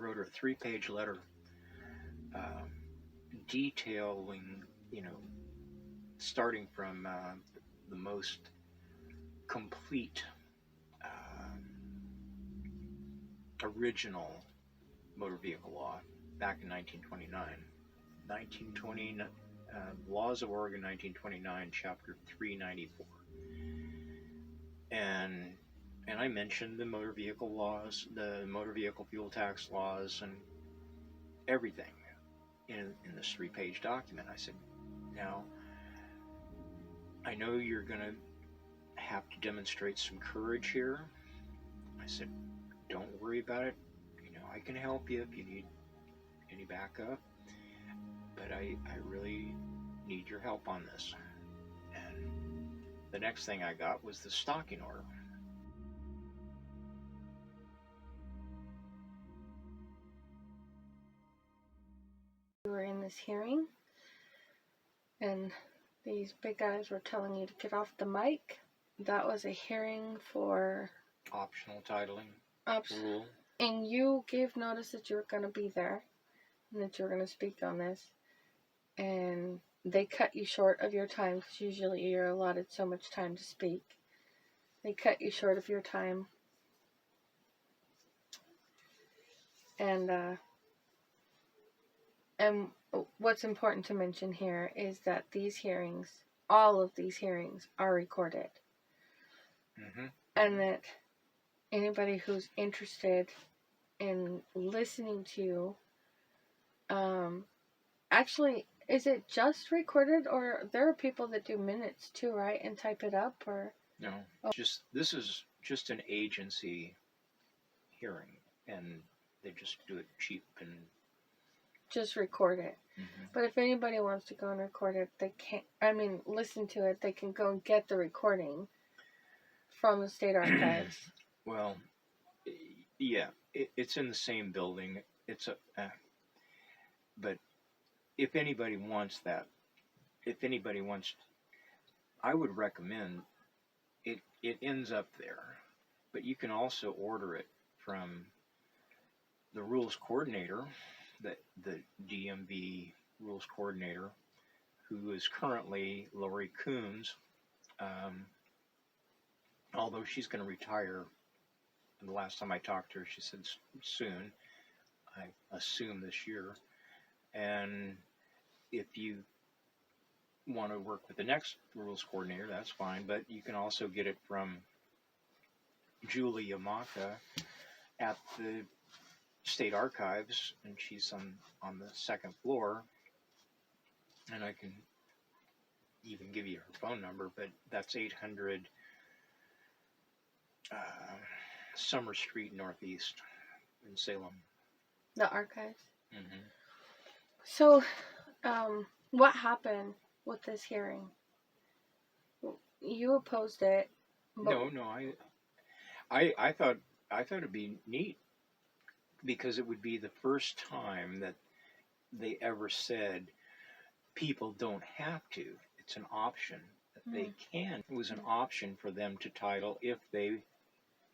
wrote her 3-page letter uh, detailing, starting from the most complete uh, original motor vehicle law back in 1929. 1920, Laws of Oregon 1929, Chapter 394. And I mentioned the motor vehicle laws, the motor vehicle fuel tax laws, and everything in this 3-page document. I said, now, I know you're going to have to demonstrate some courage here. I said, don't worry about it. I can help you if you need any backup, but I really need your help on this. And the next thing I got was the stalking order. You were in this hearing, and these big guys were telling you to get off the mic. That was a hearing for Optional titling rule. And you gave notice that you were going to be there and that you were going to speak on this. And they cut you short of your time, because usually you're allotted so much time to speak. They cut you short of your time. And what's important to mention here is that these hearings, all of these hearings, are recorded. Mm-hmm. And that anybody who's interested in listening to you, actually, is it just recorded, or there are people that do minutes too, right, and type it up, or? No, this is just an agency hearing, and they just do it cheap and just record it. Mm-hmm. But if anybody wants to go and record it, they can't. Listen to it. They can go and get the recording from the state archives. Well, yeah, it's in the same building. But if anybody wants that, I would recommend it. It ends up there, but you can also order it from the rules coordinator, the DMV rules coordinator, who is currently Lori Coons. Although she's going to retire, and the last time I talked to her, she said soon. I assume this year. And if you want to work with the next rules coordinator, that's fine. But you can also get it from Julie Yamaka at the state archives, and she's on the second floor. And I can even give you her phone number, but that's 800 Summer Street Northeast in Salem. The archives. Mm-hmm. So, what happened with this hearing? You opposed it. No, I thought it'd be neat, because it would be the first time that they ever said people don't have to. It's an option that they can. It was an option for them to title if they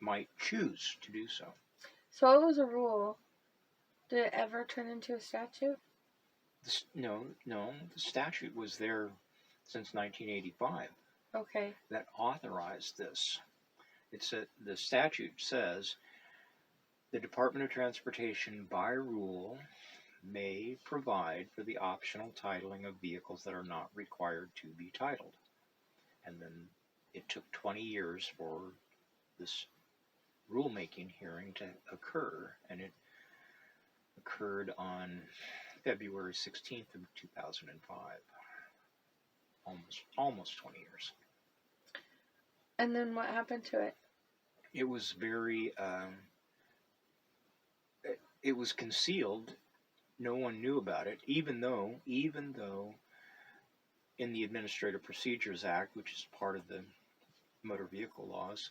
might choose to do so. So it was a rule. Did it ever turn into a statute? No. The statute was there since 1985. Okay. That authorized this. The statute says the Department of Transportation, by rule, may provide for the optional titling of vehicles that are not required to be titled. And then it took 20 years for this rulemaking hearing to occur, and it occurred on February 16th of 2005. Almost 20 years. And then what happened to it? It was very, it was concealed. No one knew about it, even though in the Administrative Procedures Act, which is part of the motor vehicle laws,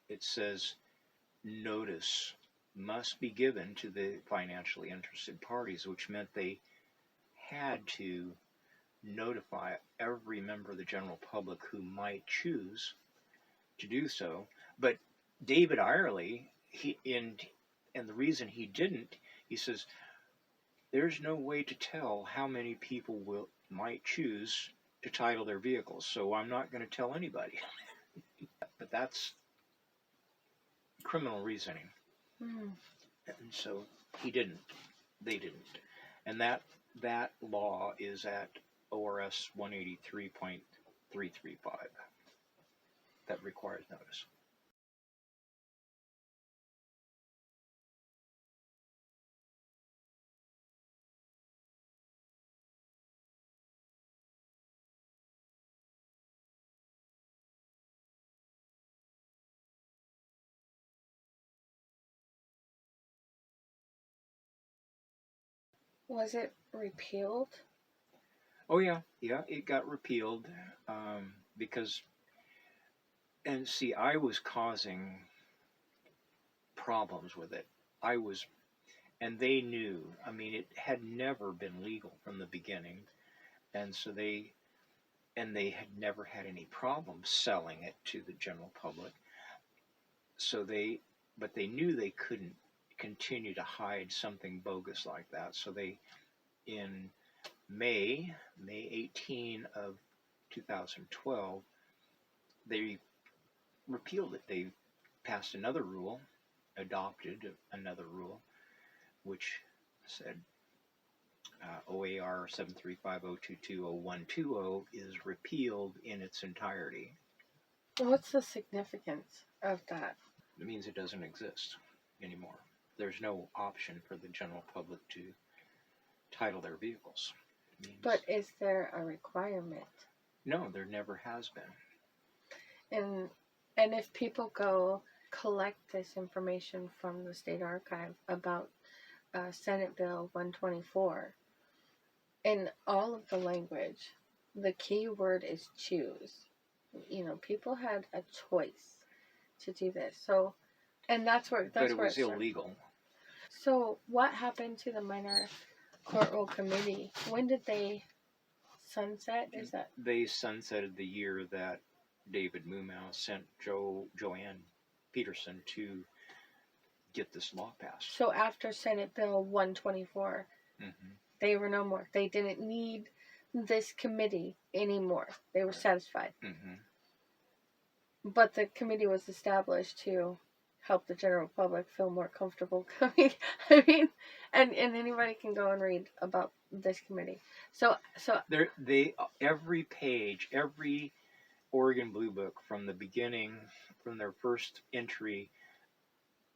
it says notice must be given to the financially interested parties, which meant they had to notify every member of the general public who might choose to do so. But David Irely, and the reason he didn't, he says, there's no way to tell how many people might choose to title their vehicles, so I'm not going to tell anybody. But that's criminal reasoning. Mm. And so he didn't. They didn't. And that law is at ORS 183.335. That requires notice. Was it repealed? Oh yeah, it got repealed because, and see, I was causing problems with it. I was, and they knew. I mean, it had never been legal from the beginning, and so they had never had any problems selling it to the general public. So but they knew they couldn't continue to hide something bogus like that. So in May 18 of 2012, they repealed it. They passed another rule, adopted another rule, which said OAR 735.022.0120 is repealed in its entirety. What's the significance of that? It means it doesn't exist anymore. There's no option for the general public to title their vehicles. But is there a requirement? No, there never has been. And if people go collect this information from the state archive about Senate Bill 124, in all of the language, the key word is choose. You know, people had a choice to do this. So, and that's where but it was illegal. So, what happened to the minor court rule committee? When did they sunset? Is that they sunsetted the year that David Mumau sent Joanne Peterson to get this law passed? So after Senate Bill 124, they were no more. They didn't need this committee anymore. They were satisfied. But the committee was established to help the general public feel more comfortable coming. I mean, and anybody can go and read about this committee. So every page, every Oregon Blue Book from the beginning, from their first entry,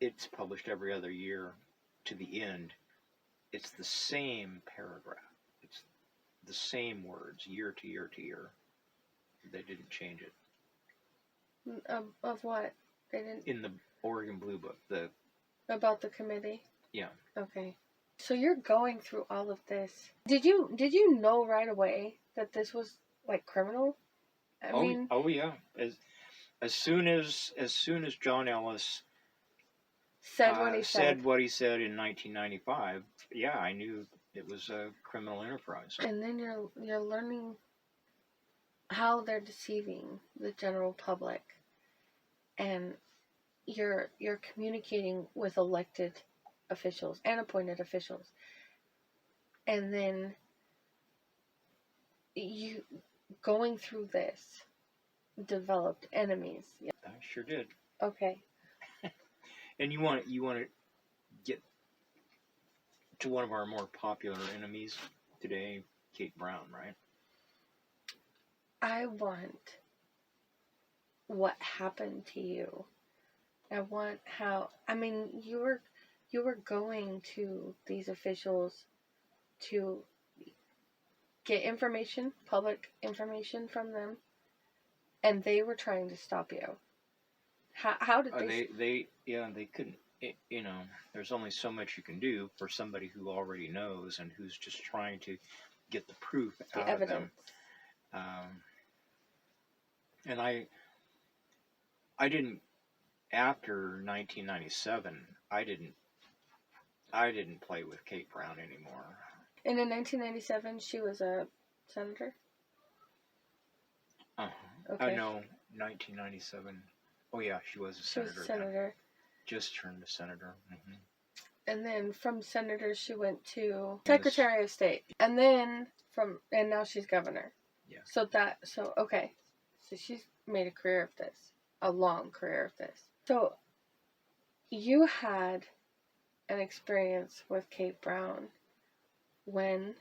it's published every other year to the end. It's the same paragraph. It's the same words year to year to year. They didn't change it. Of what? They didn't. In the Oregon Blue Book, about the committee. Yeah. Okay. So you're going through all of this. Did you know right away that this was like criminal? I mean, yeah. As soon as John Ellis said what he said in 1995, yeah, I knew it was a criminal enterprise. And then you're learning how they're deceiving the general public, and you're communicating with elected officials and appointed officials, and then you going through this developed enemies. Yeah. I sure did. Okay. And you want to get to one of our more popular enemies today, Kate Brown, right? I want what happened to you. I want how, I mean, you were going to these officials to get information, public information from them, and they were trying to stop you. How did they couldn't. You know, there's only so much you can do for somebody who already knows and who's just trying to get the proof out of them. And I didn't, after 1997, I didn't play with Kate Brown anymore. And in 1997, she was a senator? Okay. No, 1997. Oh yeah, she was a senator. She was a senator. Just turned a senator. And then from senator, she went to Secretary of State. And then and now she's governor. Yeah. So okay. So she's made a career of this. A long career of this. So you had an experience with Kate Brown when?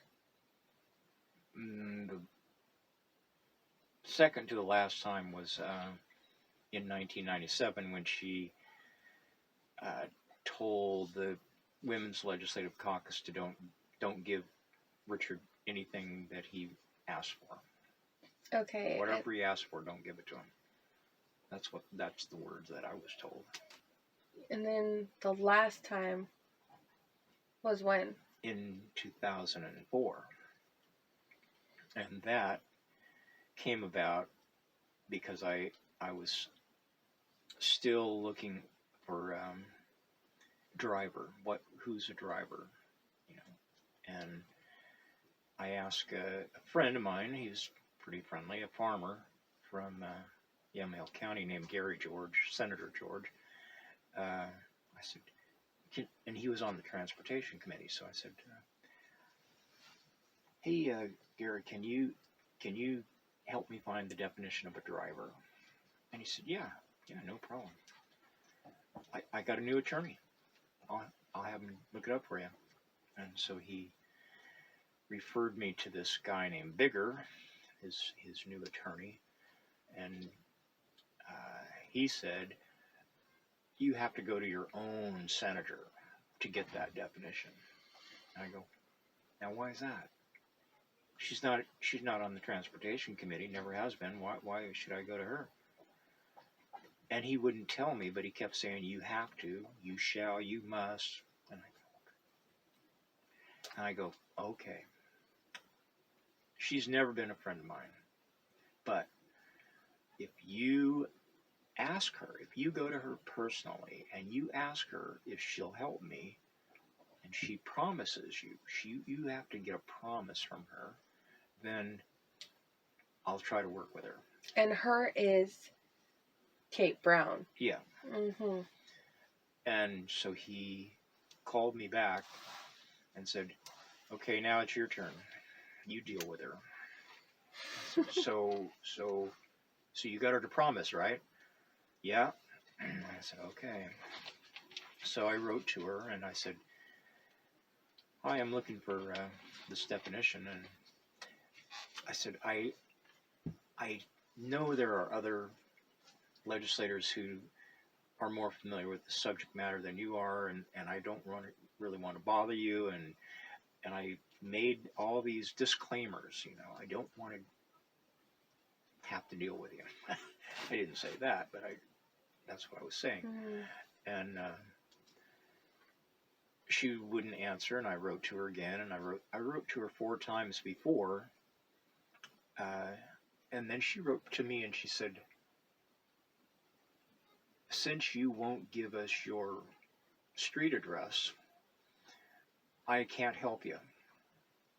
The second to the last time was in 1997 when she told the Women's Legislative Caucus to don't give Richard anything that he asked for. Okay. Whatever he asked for, don't give it to him. That's the words that I was told. And then the last time was when? In 2004. And that came about because I was still looking for driver. Who's a driver? You know, and I asked a friend of mine. He's pretty friendly, a farmer from Yamhill County named Gary George, Senator George. I said, and he was on the transportation committee. So I said, "Hey, Gary, can you help me find the definition of a driver?" And he said, "Yeah, no problem. I got a new attorney. I'll have him look it up for you." And so he referred me to this guy named Bigger, his new attorney, and he said, "You have to go to your own senator to get that definition." And I go, "Now why is that? She's not on the transportation committee, never has been. Why should I go to her?" And he wouldn't tell me, but he kept saying, "You have to, you shall, you must." And I go, "Okay." She's never been a friend of mine, but if you ask her, if you go to her personally and you ask her if she'll help me, and she promises you have to get a promise from her, then I'll try to work with her. And her is Kate Brown. Yeah. Mm-hmm. And so he called me back and said, "Okay, now it's your turn. You deal with her." I said, so you got her to promise, right? "Yeah." I said, "Okay." So I wrote to her and I said, "Hi, I'm looking for this definition." And I said, I know there are other legislators who are more familiar with the subject matter than you are, and I don't really want to bother you, and I made all these disclaimers, I don't want to have to deal with you. I didn't say that, but that's what I was saying. And she wouldn't answer, and I wrote to her again, and I wrote to her 4 times before, and then she wrote to me and she said, "Since you won't give us your street address, I can't help you."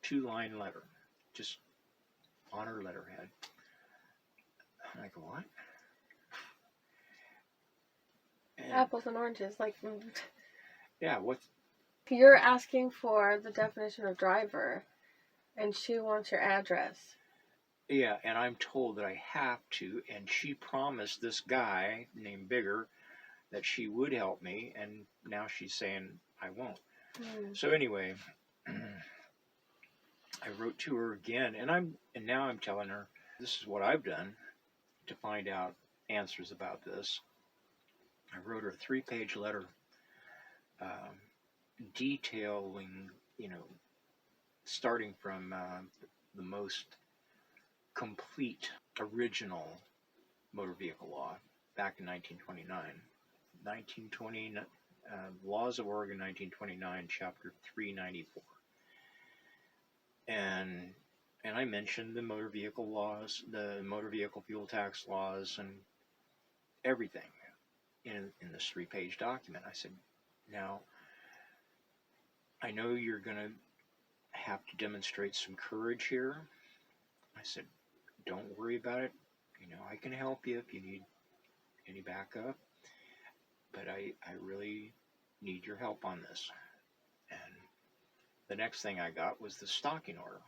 2-line letter, just on her letterhead. And I go, "What?" And apples and oranges, like. Yeah, what? You're asking for the definition of driver, and she wants your address. Yeah, and I'm told that I have to, and she promised this guy named Bigger that she would help me, and now she's saying I won't. So anyway, I wrote to her again, and now I'm telling her this is what I've done to find out answers about this. I wrote her a 3-page letter detailing, starting from the most complete original motor vehicle law back in 1929, Laws of Oregon 1929, chapter 394. And I mentioned the motor vehicle laws, the motor vehicle fuel tax laws, and everything in this 3-page document. I said, "Now, I know you're going to have to demonstrate some courage here." I said, "Don't worry about it. I can help you if you need any backup, but I really need your help on this." The next thing I got was the stalking order.